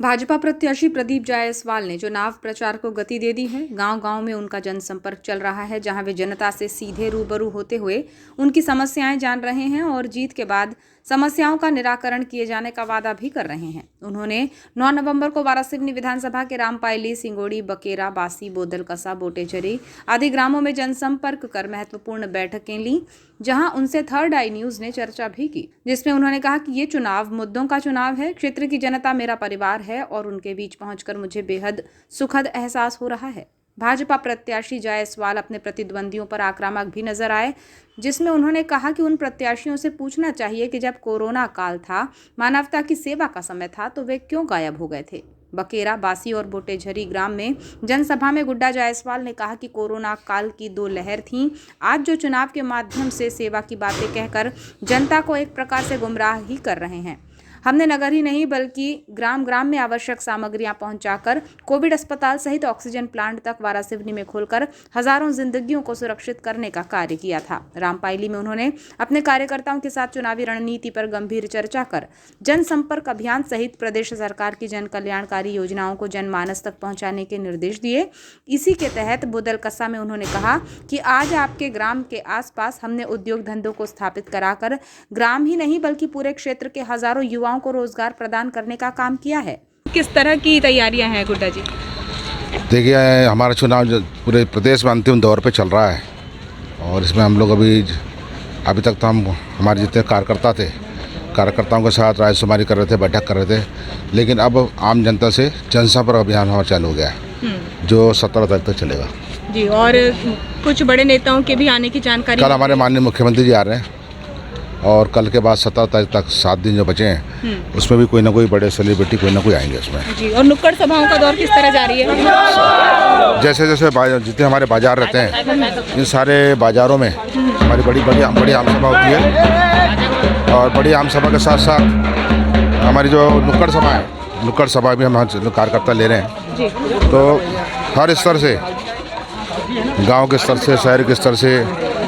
भाजपा प्रत्याशी प्रदीप जायसवाल ने चुनाव प्रचार को गति दे दी है। गांव-गांव में उनका जनसंपर्क चल रहा है, जहां वे जनता से सीधे रूबरू होते हुए उनकी समस्याएं जान रहे हैं और जीत के बाद समस्याओं का निराकरण किए जाने का वादा भी कर रहे हैं। उन्होंने 9 नवंबर को वारासिवनी विधानसभा के रामपायली, सिंगोड़ी, बकेरा, बासी, बोदलकसा, बोटेझरी आदि ग्रामों में जनसंपर्क कर महत्वपूर्ण बैठकें ली, जहां उनसे थर्ड आई न्यूज ने चर्चा भी की, जिसमें उन्होंने कहा कि ये चुनाव मुद्दों का चुनाव है। क्षेत्र की जनता मेरा परिवार है और उनके बीच पहुंचकर मुझे बेहद सुखद एहसास हो रहा है। भाजपा प्रत्याशी जायसवाल अपने प्रतिद्वंदियों पर आक्रामक भी नजर आए, जिसमें उन्होंने कहा कि उन प्रत्याशियों से पूछना चाहिए कि जब कोरोना काल था, मानवता की सेवा का समय था, तो वे क्यों गायब हो गए थे। बकेरा, बासी और बोटेझरी ग्राम में जनसभा में गुड्डा जायसवाल ने कहा कि कोरोना काल की 2 लहर थीं। आज जो चुनाव के माध्यम से सेवा की बातें कहकर जनता को एक प्रकार से गुमराह ही कर रहे हैं। हमने नगर ही नहीं बल्कि ग्राम ग्राम में आवश्यक सामग्रियां पहुंचाकर कोविड अस्पताल सहित ऑक्सीजन प्लांट तक वारासिवनी में खोलकर हजारों जिंदगियों को सुरक्षित करने का कार्य किया था। रामपायली में उन्होंने अपने कार्यकर्ताओं के साथ चुनावी रणनीति पर गंभीर चर्चा कर जनसंपर्क अभियान सहित प्रदेश सरकार की जन कल्याणकारी योजनाओं को जनमानस तक पहुंचाने के निर्देश दिए। इसी के तहत बोदलकसा में उन्होंने कहा कि आज आपके ग्राम के आसपास हमने उद्योग धंधों को स्थापित कराकर ग्राम ही नहीं बल्कि पूरे क्षेत्र के हजारों युवाओं को रोजगार प्रदान करने का काम किया है। किस तरह की तैयारियां हैं गुड्डा जी? देखिए, हमारा चुनाव पूरे प्रदेश में अंतिम दौर पे चल रहा है और इसमें हम लोग अभी तक तो हमारे जितने कार्यकर्ता थे, कार्यकर्ताओं के साथ रायशुमारी कर रहे थे, बैठक कर रहे थे, लेकिन अब आम जनता से जनसंपर्क अभियान हमारा चालू हो गया है जो 17 तारीख तक चलेगा जी। और कुछ बड़े नेताओं के भी आने की जानकारी कल हमारे माननीय मुख्यमंत्री जी आ रहे हैं और कल के बाद 17 तारीख तक 7 दिन जो बचे हैं उसमें भी कोई ना कोई बड़े सेलिब्रिटी कोई ना कोई आएंगे उसमें जी। और नुक्कड़ सभाओं का दौर किस तरह जारी है? जैसे जैसे जितने हमारे बाजार रहते हैं, इन सारे बाजारों में हमारी बड़ी आम सभा होती है और बड़ी आम सभा के साथ साथ हमारी जो नुक्कड़ सभा है, नुक्कड़ सभा भी हम कार्यकर्ता ले रहे हैं जी। तो हर स्तर से, गांव के स्तर से, शहर के स्तर से,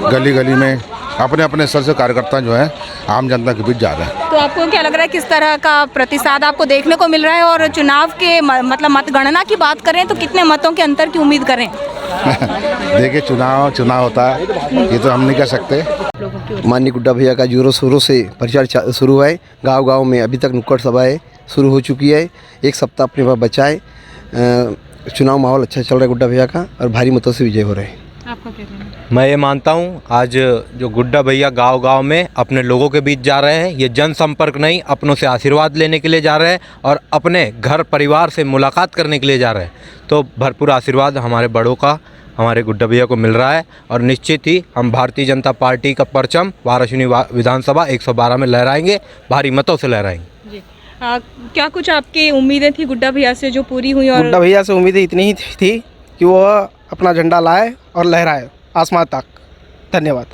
गली गली में अपने अपने स्तर से कार्यकर्ता जो है आम जनता के बीच जा रहे हैं। तो आपको क्या लग रहा है किस तरह का प्रतिसाद आपको देखने को मिल रहा है? और चुनाव के मतलब मतगणना की बात करें तो कितने मतों के अंतर की उम्मीद करें? देखिए, चुनाव होता है, ये तो हम नहीं कह सकते। माननीय गुड्डा भैया का जोरों शोरों से प्रचार शुरू है। गांव-गांव में अभी तक नुक्कड़ सभाएं शुरू हो चुकी है। एक सप्ताह अपने पास बचा है। चुनाव माहौल अच्छा चल रहा है गुड्डा भैया का और भारी मतों से विजय हो रहे हैं। आपका क्या कहना है? मैं ये मानता हूँ आज जो गुड्डा भैया गांव-गांव में अपने लोगों के बीच जा रहे हैं, ये जनसंपर्क नहीं, अपनों से आशीर्वाद लेने के लिए जा रहे हैं और अपने घर परिवार से मुलाकात करने के लिए जा रहे हैं। तो भरपूर आशीर्वाद हमारे बड़ों का हमारे गुड्डा भैया को मिल रहा है और निश्चित ही हम भारतीय जनता पार्टी का परचम वारासिवनी विधानसभा 112 में लहराएंगे, भारी मतों से लहराएंगे जी। क्या कुछ आपकी उम्मीदें थी गुड्डा भैया से जो पूरी हुई? और गुड्डा भैया से उम्मीदें इतनी ही थी कि वो अपना झंडा लाए और लहराए आसमान तक। धन्यवाद।